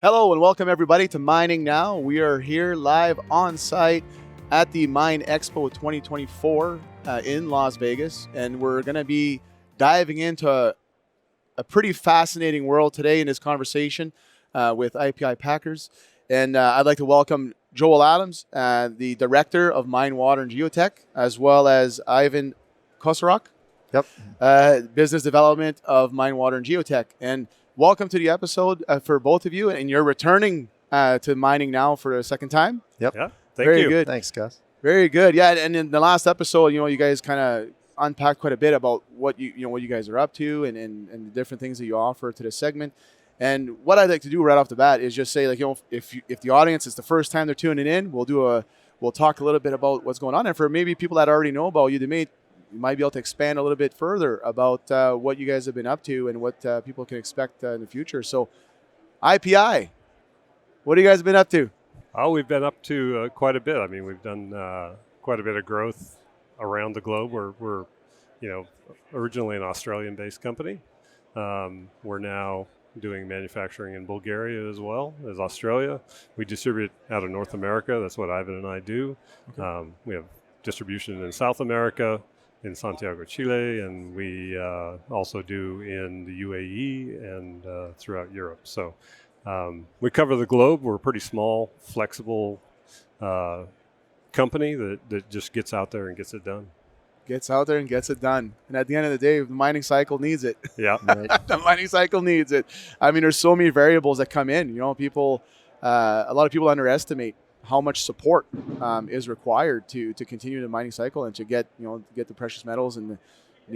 Hello and welcome everybody to Mining Now. We are here live on site at the Mine Expo 2024 in Las Vegas, and we're going to be diving into a pretty fascinating world today in this conversation with IPI Packers. And I'd like to welcome Joel Adams, the Director of Mine, Water, and Geotech, as well as Ivan Kosorok, Business Development of Mine, Water, and Geotech. And welcome to the episode for both of you, and you're returning to Mining Now for a second time. Yep. Yeah. Very you. good. Thanks, Gus. Very good. Yeah, and in the last episode, you guys kind of unpacked quite a bit about what you guys are up to and the different things that you offer to this segment. And what I'd like to do right off the bat is just say, if the audience is the first time they're tuning in, we'll talk a little bit about what's going on, and for maybe people that already know about you, you might be able to expand a little bit further about what you guys have been up to and what people can expect in the future. So, IPI, what have you guys been up to? Oh, we've been up to quite a bit. I mean, we've done quite a bit of growth around the globe. We're originally an Australian-based company. We're now doing manufacturing in Bulgaria as well as Australia. We distribute out of North America. That's what Ivan and I do. Okay. We have distribution in South America, in Santiago, Chile, and we also do in the UAE and throughout Europe. So we cover the globe. We're a pretty small, flexible company that just gets out there and gets it done. Gets out there and gets it done. And at the end of the day, the mining cycle needs it. Yeah. The mining cycle needs it. I mean, there's so many variables that come in. A lot of people underestimate how much support is required to continue the mining cycle and to get the precious metals and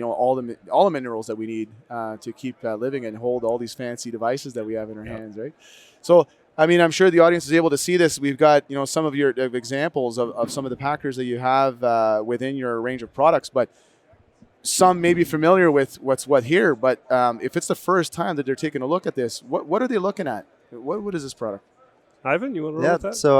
all the minerals that we need to keep living and hold all these fancy devices that we have in our hands, right? So, I mean, I'm sure the audience is able to see this. We've got some of your examples of some of the packers that you have within your range of products, but some may be familiar with what's what here. But if it's the first time that they're taking a look at this, what are they looking at? What is this product? Ivan, you want to roll with that? So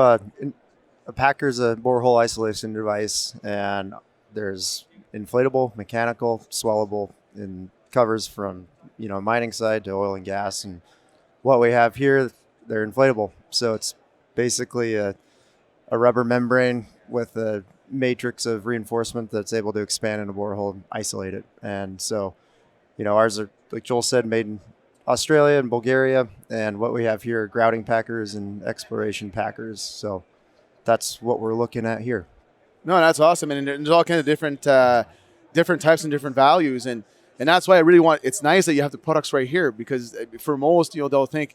a Packer's a borehole isolation device, and there's inflatable, mechanical, swellable, and covers from mining side to oil and gas. And what we have here, they're inflatable. So it's basically a rubber membrane with a matrix of reinforcement that's able to expand in a borehole and isolate it. And so, ours are, like Joel said, made in Australia and Bulgaria, and what we have here are grouting packers and exploration packers. So that's what we're looking at here. No, that's awesome, and there's all kinds of different types and different values, and that's why I really want. It's nice that you have the products right here, because for most, they'll think,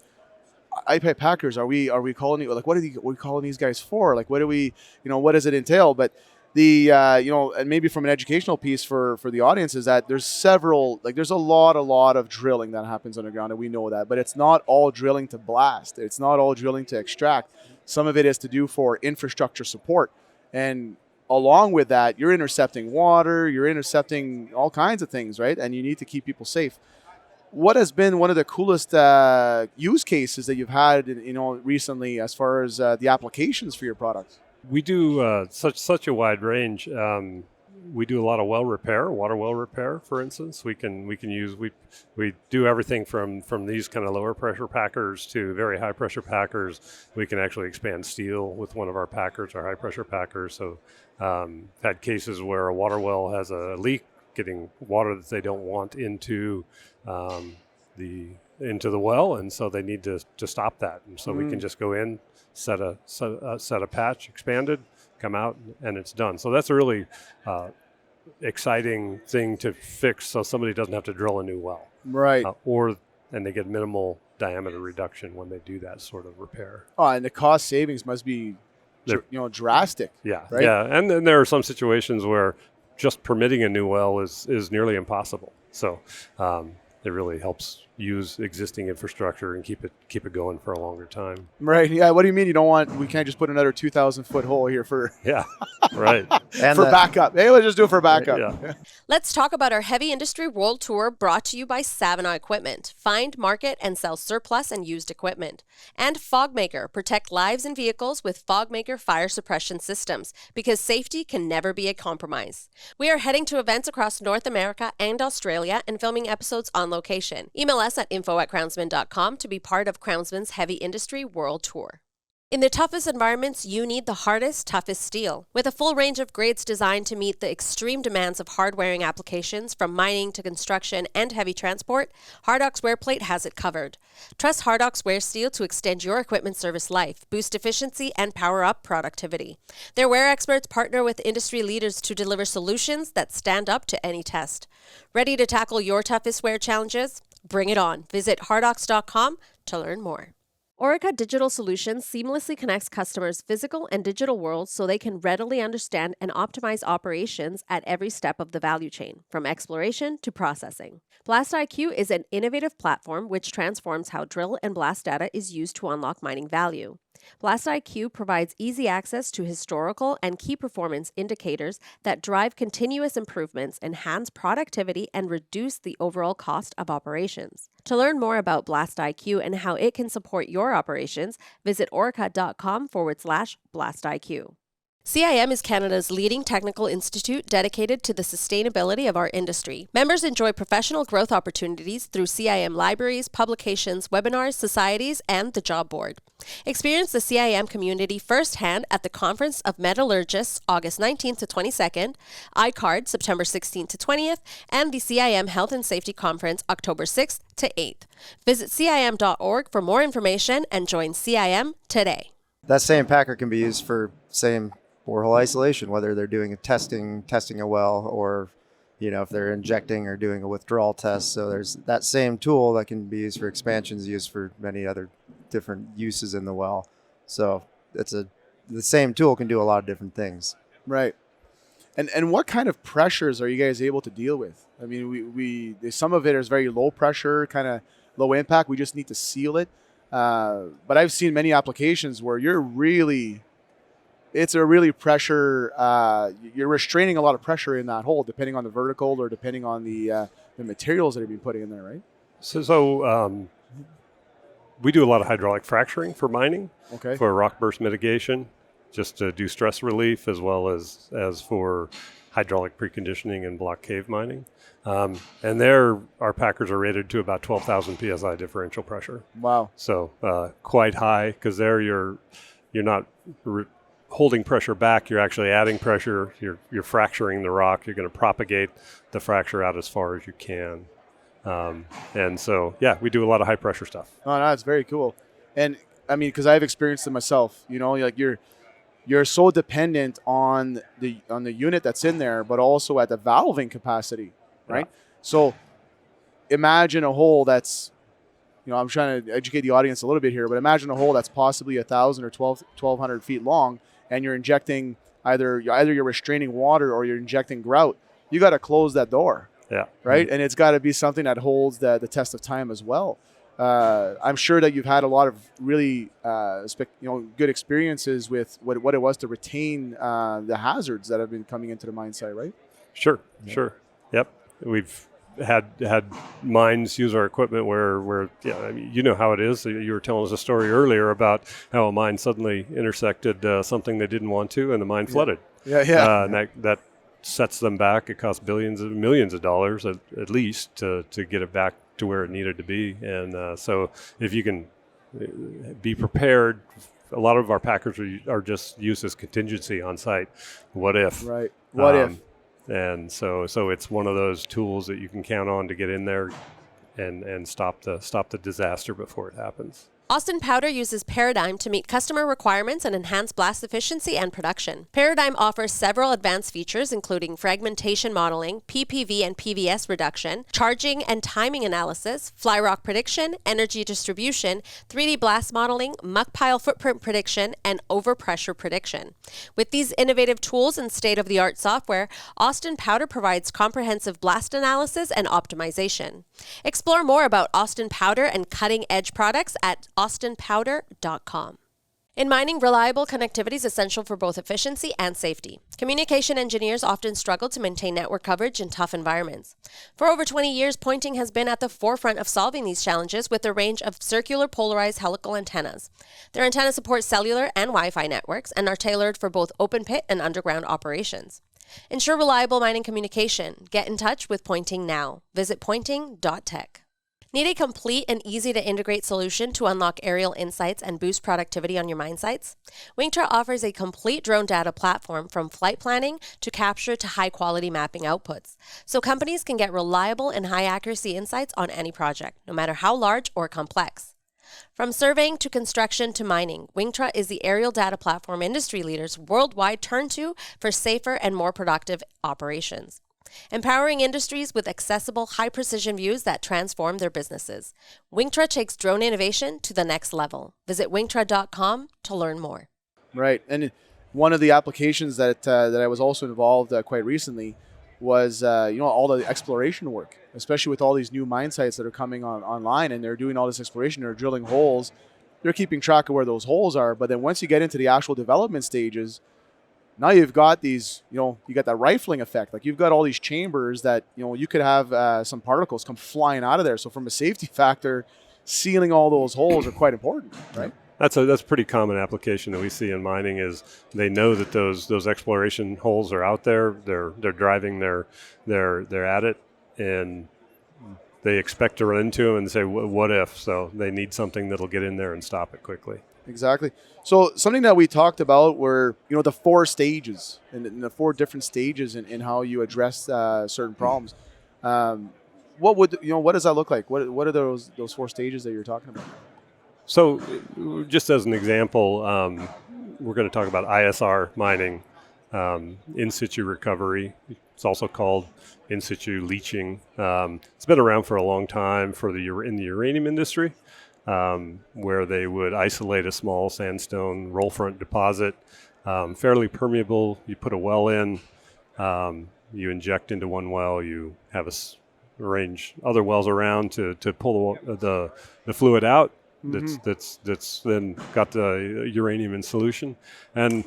IPI Packers, are we calling what are we calling these guys for? Like, what do we, what does it entail? But the and maybe from an educational piece for the audience is that there's a lot of drilling that happens underground, and we know that, but it's not all drilling to blast. It's not all drilling to extract. Some of it is to do for infrastructure support, and along with that, you're intercepting water, you're intercepting all kinds of things, right? And you need to keep people safe. What has been one of the coolest use cases that you've had, recently, as far as the applications for your products? We do such a wide range. We do a lot of water well repair, for instance. We do everything from these kind of lower pressure packers to very high pressure packers. We can actually expand steel with one of our packers, our high pressure packers. So had cases where a water well has a leak, getting water that they don't want into the well, and so they need to stop that. And so we can just go in, set a patch, expanded, come out, and it's done. So that's a really exciting thing to fix, so somebody doesn't have to drill a new well, right? And they get minimal diameter reduction when they do that sort of repair. Oh, and the cost savings must be drastic. Yeah, right? Yeah, and then there are some situations where just permitting a new well is nearly impossible. So it really helps use existing infrastructure and keep it going for a longer time. Right. Yeah. What do you mean we can't just put another 2,000 foot hole here for? Yeah. Right. And for backup. Hey, let's just do it for backup. Yeah. Let's talk about our Heavy Industry World Tour, brought to you by Savona Equipment. Find, market, and sell surplus and used equipment. And FogMaker. Protect lives and vehicles with FogMaker fire suppression systems, because safety can never be a compromise. We are heading to events across North America and Australia and filming episodes on location. Email us us at info@crownsman.com to be part of Crownsman's Heavy Industry World Tour. In the toughest environments, you need the hardest, toughest steel. With a full range of grades designed to meet the extreme demands of hard-wearing applications, from mining to construction and heavy transport, Hardock's Wear Plate has it covered. Trust Hardock's Wear Steel to extend your equipment service life, boost efficiency, and power up productivity. Their wear experts partner with industry leaders to deliver solutions that stand up to any test. Ready to tackle your toughest wear challenges? Bring it on. Visit hardocks.com to learn more. Orica Digital Solutions seamlessly connects customers' physical and digital worlds so they can readily understand and optimize operations at every step of the value chain, from exploration to processing. BlastIQ is an innovative platform which transforms how drill and blast data is used to unlock mining value. BlastIQ provides easy access to historical and key performance indicators that drive continuous improvements, enhance productivity, and reduce the overall cost of operations. To learn more about BlastIQ and how it can support your operations, visit orica.com/BlastIQ. CIM is Canada's leading technical institute dedicated to the sustainability of our industry. Members enjoy professional growth opportunities through CIM libraries, publications, webinars, societies, and the job board. Experience the CIM community firsthand at the Conference of Metallurgists August 19th to 22nd, ICARD September 16th to 20th, and the CIM Health and Safety Conference October 6th to 8th. Visit CIM.org for more information and join CIM today. That same packer can be used for same borehole isolation, whether they're doing a testing a well, or if they're injecting or doing a withdrawal test. So there's that same tool that can be used for expansions, used for many other different uses in the well. So the same tool can do a lot of different things. Right. And what kind of pressures are you guys able to deal with? I mean, we some of it is very low pressure, kind of low impact. We just need to seal it. But I've seen many applications where it's a really pressure, you're restraining a lot of pressure in that hole, depending on the vertical or depending on the materials that are being put in there, right? So we do a lot of hydraulic fracturing for mining, Okay. for rock burst mitigation, just to do stress relief, as well as for hydraulic preconditioning and block cave mining. And there, our packers are rated to about 12,000 PSI differential pressure. Wow. So quite high, because there you're not holding pressure back, you're actually adding pressure, you're fracturing the rock, you're going to propagate the fracture out as far as you can. And so, yeah, we do a lot of high pressure stuff. Oh, no, that's very cool. And I mean, because I've experienced it myself, like you're so dependent on the unit that's in there, but also at the valving capacity, right? Yeah. So imagine a hole that's, I'm trying to educate the audience a little bit here, but imagine a hole that's possibly 1,000 or 1,200 feet long, and you're injecting either you're restraining water or you're injecting grout. You got to close that door. Yeah. Right. Mm-hmm. And it's got to be something that holds the test of time as well. I'm sure that you've had a lot of really good experiences with what it was to retain the hazards that have been coming into the mine site, right? Sure. Yep. We've had mines use our equipment where I mean, you know how it is. You were telling us a story earlier about how a mine suddenly intersected something they didn't want to, and the mine flooded. Yeah. And that sets them back. It costs millions of dollars at least to get it back to where it needed to be. And so if you can be prepared, a lot of our packers are just used as contingency on site. What if? Right. What if? And so it's one of those tools that you can count on to get in there and stop the disaster before it happens. Austin Powder uses Paradigm to meet customer requirements and enhance blast efficiency and production. Paradigm offers several advanced features, including fragmentation modeling, PPV and PVS reduction, charging and timing analysis, fly rock prediction, energy distribution, 3D blast modeling, muck pile footprint prediction, and overpressure prediction. With these innovative tools and state-of-the-art software, Austin Powder provides comprehensive blast analysis and optimization. Explore more about Austin Powder and cutting-edge products at austinpowder.com. In mining, reliable connectivity is essential for both efficiency and safety. Communication engineers often struggle to maintain network coverage in tough environments. For over 20 years, Pointing has been at the forefront of solving these challenges with a range of circular polarized helical antennas. Their antennas support cellular and Wi-Fi networks and are tailored for both open pit and underground operations. Ensure reliable mining communication. Get in touch with Pointing now. Visit pointing.tech. Need a complete and easy to integrate solution to unlock aerial insights and boost productivity on your mine sites? Wingtra offers a complete drone data platform from flight planning to capture to high quality mapping outputs, so companies can get reliable and high accuracy insights on any project, no matter how large or complex. From surveying to construction to mining, Wingtra is the aerial data platform industry leaders worldwide turn to for safer and more productive operations, empowering industries with accessible, high-precision views that transform their businesses. Wingtra takes drone innovation to the next level. Visit wingtra.com to learn more. Right, and one of the applications that I was also involved quite recently was all the exploration work, especially with all these new mine sites that are coming online, and they're doing all this exploration. They're drilling holes. They're keeping track of where those holes are. But then once you get into the actual development stages, now you've got these, you got that rifling effect. Like you've got all these chambers that, you could have some particles come flying out of there. So from a safety factor, sealing all those holes are quite important, right? That's a pretty common application that we see in mining. Is they know that those exploration holes are out there. They're driving they're at it, and they expect to run into them and say, what if? So they need something that'll get in there and stop it quickly. Exactly. So something that we talked about were, the 4 stages and the 4 different stages in how you address certain problems. What does that look like? What are those 4 stages that you're talking about? So just as an example, we're going to talk about ISR mining, in-situ recovery. It's also called in-situ leaching. It's been around for a long time in the uranium industry, where they would isolate a small sandstone roll front deposit, fairly permeable. You put a well in, you inject into one well, you have arrange other wells around to pull the fluid out. That's then got the uranium in solution, and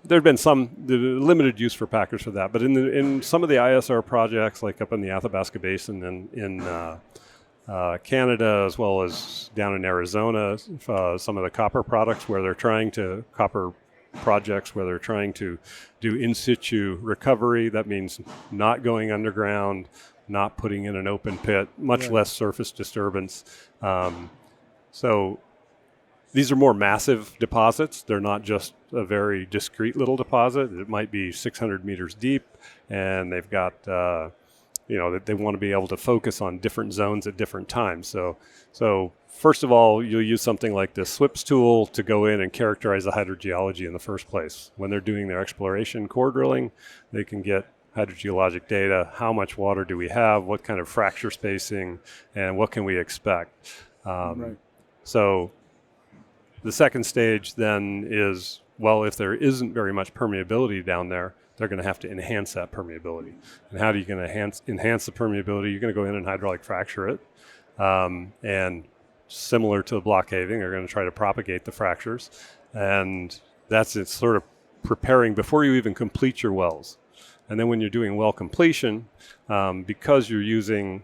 there'd been some limited use for Packers for that. But in some of the ISR projects, like up in the Athabasca Basin and in Canada, as well as down in Arizona, some of the copper projects where they're trying to do in situ recovery. That means not going underground, not putting in an open pit, much less surface disturbance. So these are more massive deposits. They're not just a very discrete little deposit. It might be 600 meters deep, and they've got, that they want to be able to focus on different zones at different times. So first of all, you'll use something like the SWIPS tool to go in and characterize the hydrogeology in the first place. When they're doing their exploration core drilling, they can get hydrogeologic data. How much water do we have? What kind of fracture spacing? And what can we expect? Right. So the second stage then is, if there isn't very much permeability down there, they're going to have to enhance that permeability. And how are you going to enhance the permeability? You're going to go in and hydraulic fracture it. And similar to the block caving, they're going to try to propagate the fractures. And it's sort of preparing before you even complete your wells. And then when you're doing well completion, because you're using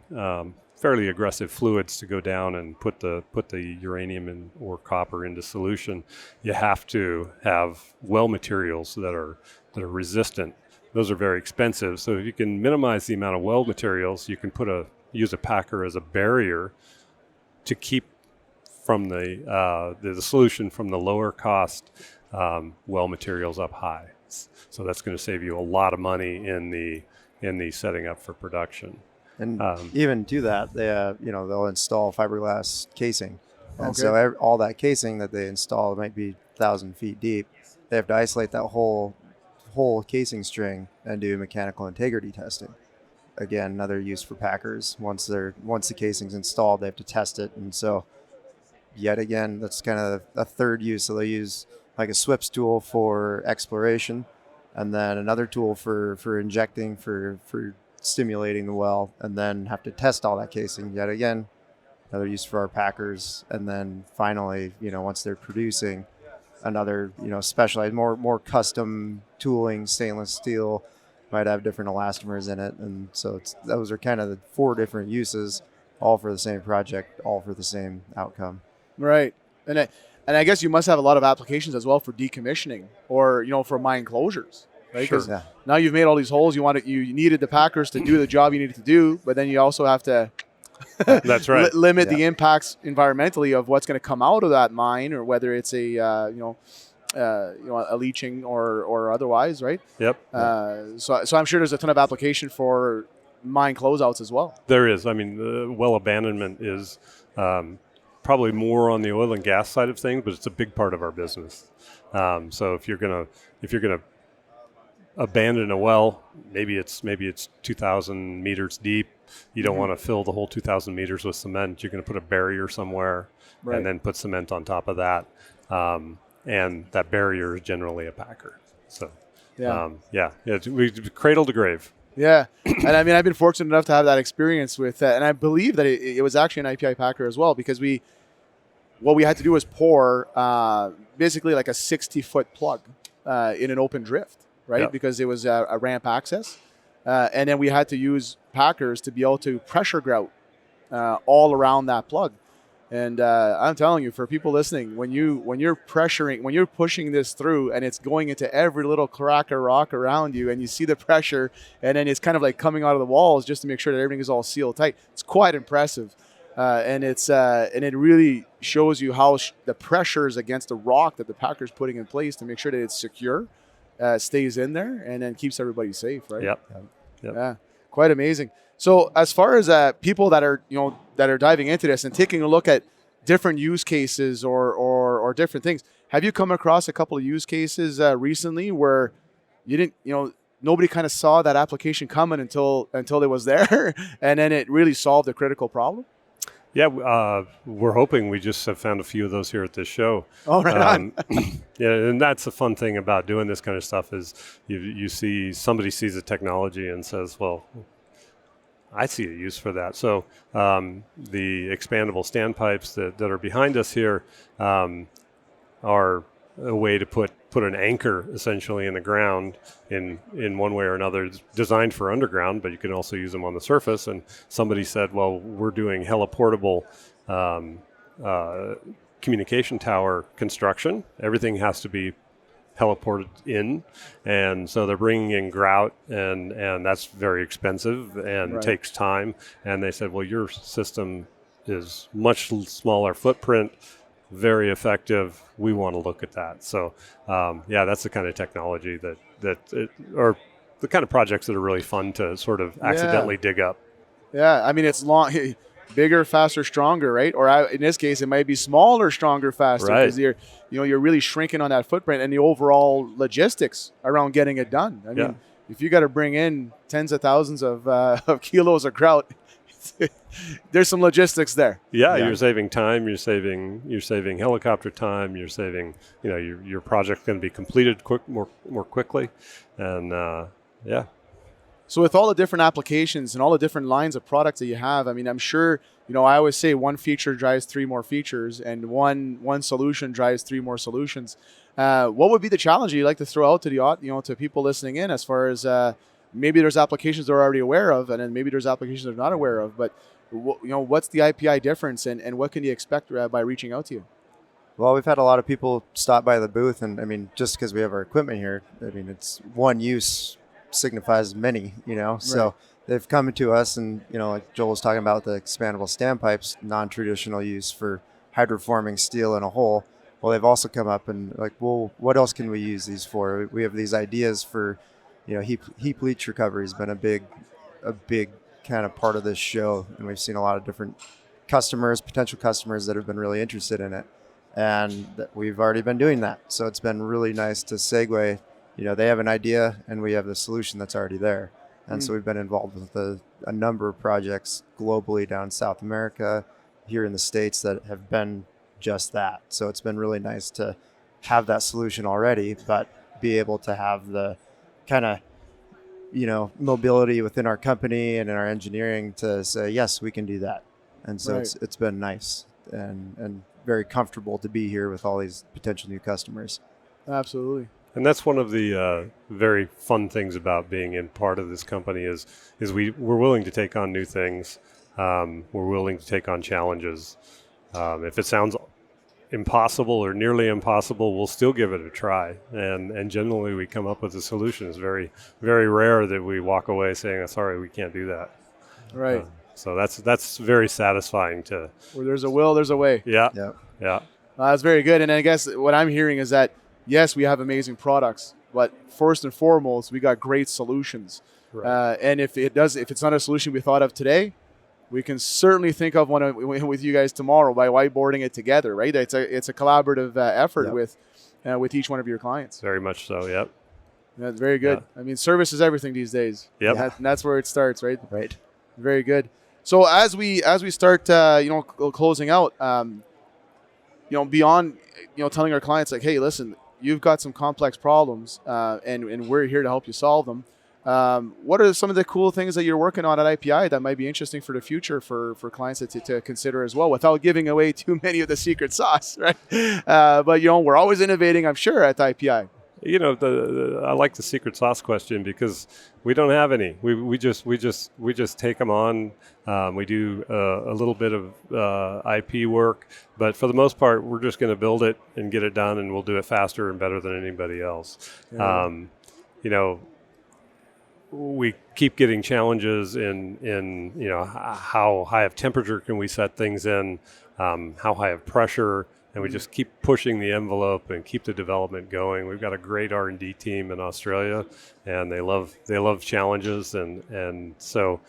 fairly aggressive fluids to go down and put the uranium or copper into solution, you have to have well materials that are resistant. Those are very expensive. So if you can minimize the amount of well materials, you can use a packer as a barrier to keep from the solution from the lower cost well materials up high. So that's going to save you a lot of money in the setting up for production. And even to that, they'll install fiberglass casing. And so all that casing that they install might be 1,000 feet deep. They have to isolate that whole casing string and do mechanical integrity testing. Again, another use for Packers. Once the casing's installed, they have to test it. And so yet again, that's kind of a third use. So they use like a SWIPS tool for exploration, and then another tool for injecting, for stimulating the well, and then have to test all that casing yet again. Another use for our Packers, and then finally, once they're producing, another specialized, more custom tooling, stainless steel, might have different elastomers in it, and so those are kind of the 4 different uses, all for the same project, all for the same outcome. Right, and I guess you must have a lot of applications as well for decommissioning, or for mine closures. Right? Sure. Yeah. Now you've made all these holes. You needed the Packers to do the job you needed to do, but then you also have to That's right. limit the impacts environmentally of what's going to come out of that mine, or whether it's a a leaching or otherwise, right? Yep. So I'm sure there's a ton of application for mine closeouts as well. There is. I mean, well abandonment is probably more on the oil and gas side of things, but it's a big part of our business. So if you're gonna abandon a well, maybe it's 2,000 meters deep. You don't want to fill the whole 2,000 meters with cement. You're going to put a barrier somewhere, and then put cement on top of that. And that barrier is generally a packer. So we cradle to grave. Yeah, and I mean, I've been fortunate enough to have that experience with that, and I believe that it was actually an IPI Packer as well, because what we had to do was pour basically like a 60-foot plug in an open drift, right? Yep. Because it was a ramp access, and then we had to use Packers to be able to pressure grout all around that plug. And I'm telling you, for people listening, when you're pushing this through, and it's going into every little crack or rock around you, and you see the pressure, and then it's kind of like coming out of the walls just to make sure that everything is all sealed tight. It's quite impressive, and it really shows you how the pressures against the rock that the Packer's putting in place to make sure that it's secure, stays in there, and then keeps everybody safe, right? Yep. Yeah, quite amazing. So as far as people that are diving into this and taking a look at different use cases or different things, have you come across a couple of use cases recently where nobody kind of saw that application coming until it was there, and then it really solved a critical problem? Yeah, we're hoping. We just have found a few of those here at this show. Oh, right on. Yeah, and that's the fun thing about doing this kind of stuff is you see somebody sees the technology and says, well, I see a use for that. So the expandable standpipes that are behind us here are a way to put an anchor essentially in the ground in one way or another. It's designed for underground, but you can also use them on the surface. And somebody said, well, we're doing heliportable communication tower construction. Everything has to be heliported in, and so they're bringing in grout, and that's very expensive and takes time. And they said, well, your system is much smaller footprint, very effective. We want to look at that. So that's the kind of technology or the kind of projects that are really fun to sort of accidentally dig up. Yeah, I mean, it's long, bigger, faster, stronger, right? Or in this case, it might be smaller, stronger, faster, because you're really shrinking on that footprint and the overall logistics around getting it done. I mean, if you got to bring in tens of thousands of kilos of grout, there's some logistics there. Yeah, you're saving time. You're saving helicopter time. You're saving. Your project's going to be completed more quickly, and So with all the different applications and all the different lines of products that you have, I mean, I'm sure, I always say one feature drives three more features, and one solution drives three more solutions. What would be the challenge you'd like to throw out to to people listening in, as far as maybe there's applications they're already aware of, and then maybe there's applications they're not aware of, but what's the IPI difference, and what can you expect by reaching out to you? Well, we've had a lot of people stop by the booth, and I mean, just because we have our equipment here, I mean, it's one use signifies many, so they've come to us, and like Joel was talking about, the expandable standpipes, non-traditional use for hydroforming steel in a hole. Well, they've also come up and like, well, what else can we use these for? We have these ideas for, heap leach recovery has been a big kind of part of this show, and we've seen a lot of different potential customers that have been really interested in it, and we've already been doing that. So it's been really nice to segue. They have an idea, and we have the solution that's already there. And so we've been involved with a number of projects globally down South America, here in the States, that have been just that. So it's been really nice to have that solution already, but be able to have the kind of, mobility within our company and in our engineering to say, yes, we can do that. And so it's been nice and very comfortable to be here with all these potential new customers. Absolutely. And that's one of the very fun things about being in part of this company is we're willing to take on new things. We're willing to take on challenges. If it sounds impossible or nearly impossible, we'll still give it a try. And generally we come up with a solution. It's very, very rare that we walk away saying, sorry, we can't do that. Right. So that's very satisfying to. Where there's a will, there's a way. Yeah. Yep. Yeah. That's very good. And I guess what I'm hearing is that, yes, we have amazing products, but first and foremost, we got great solutions. Right. And if it's not a solution we thought of today, we can certainly think of one with you guys tomorrow by whiteboarding it together, right? It's a collaborative effort with each one of your clients. Very much so. Yep. That's very good. Yeah. I mean, service is everything these days. Yep. And that's where it starts, right? Right. Very good. So as we start, closing out, beyond, telling our clients like, hey, listen, you've got some complex problems, and we're here to help you solve them. What are some of the cool things that you're working on at IPI that might be interesting for the future for clients to consider as well, without giving away too many of the secret sauce, right? But we're always innovating, I'm sure, at IPI. I like the secret sauce question because we don't have any. We just take them on. We do a little bit of IP work, but for the most part, we're just going to build it and get it done, and we'll do it faster and better than anybody else. Yeah. We keep getting challenges in how high of temperature can we set things in, how high of pressure. And we just keep pushing the envelope and keep the development going. We've got a great R&D team in Australia, and they love challenges, and so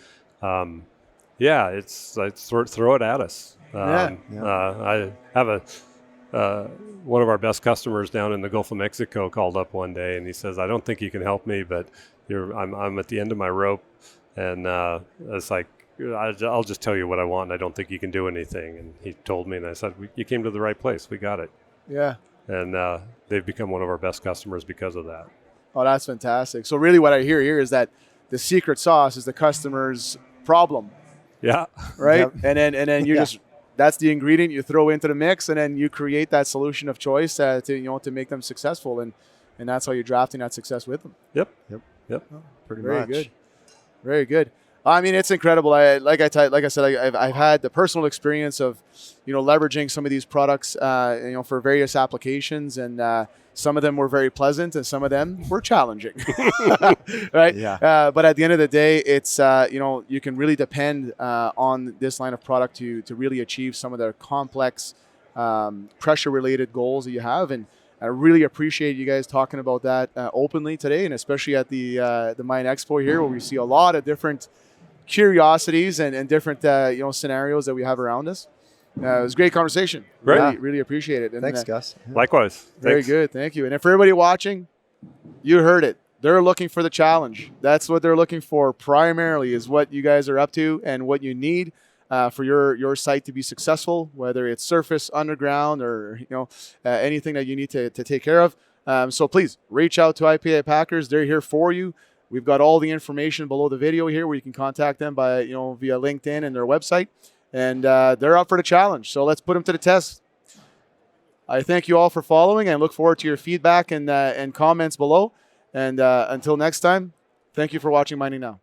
it's throw it at us. I have one of our best customers down in the Gulf of Mexico called up one day, and he says, "I don't think you can help me, but I'm at the end of my rope," and it's like, I'll just tell you what I want, and I don't think you can do anything. And he told me, and I said, you came to the right place. We got it. Yeah. And they've become one of our best customers because of that. Oh, that's fantastic. So really what I hear here is that the secret sauce is the customer's problem. Yeah. Right? Yep. And then you that's the ingredient you throw into the mix, and then you create that solution of choice to make them successful. And that's how you're drafting that success with them. Yep. Oh, Pretty very much. good. Very good. I mean, it's incredible. Like I said, I've had the personal experience of, leveraging some of these products, for various applications, and some of them were very pleasant, and some of them were challenging, right? Yeah. But at the end of the day, it's you can really depend on this line of product to really achieve some of the complex pressure-related goals that you have, and I really appreciate you guys talking about that openly today, and especially at the Mine Expo here, where we see a lot of different curiosities and different scenarios that we have around us. It was a great conversation. Great. Really appreciate it. And, Thanks, Gus. Likewise. Very Thanks. good. Thank you. And for everybody watching, you heard it. They're looking for the challenge. That's what they're looking for primarily, is what you guys are up to and what you need for your site to be successful, whether it's surface, underground, or anything that you need to take care of. So please reach out to IPI Packers. They're here for you. We've got all the information below the video here where you can contact them by via LinkedIn and their website, and they're up for the challenge. So let's put them to the test. I thank you all for following, and look forward to your feedback and comments below. And until next time, thank you for watching Mining Now.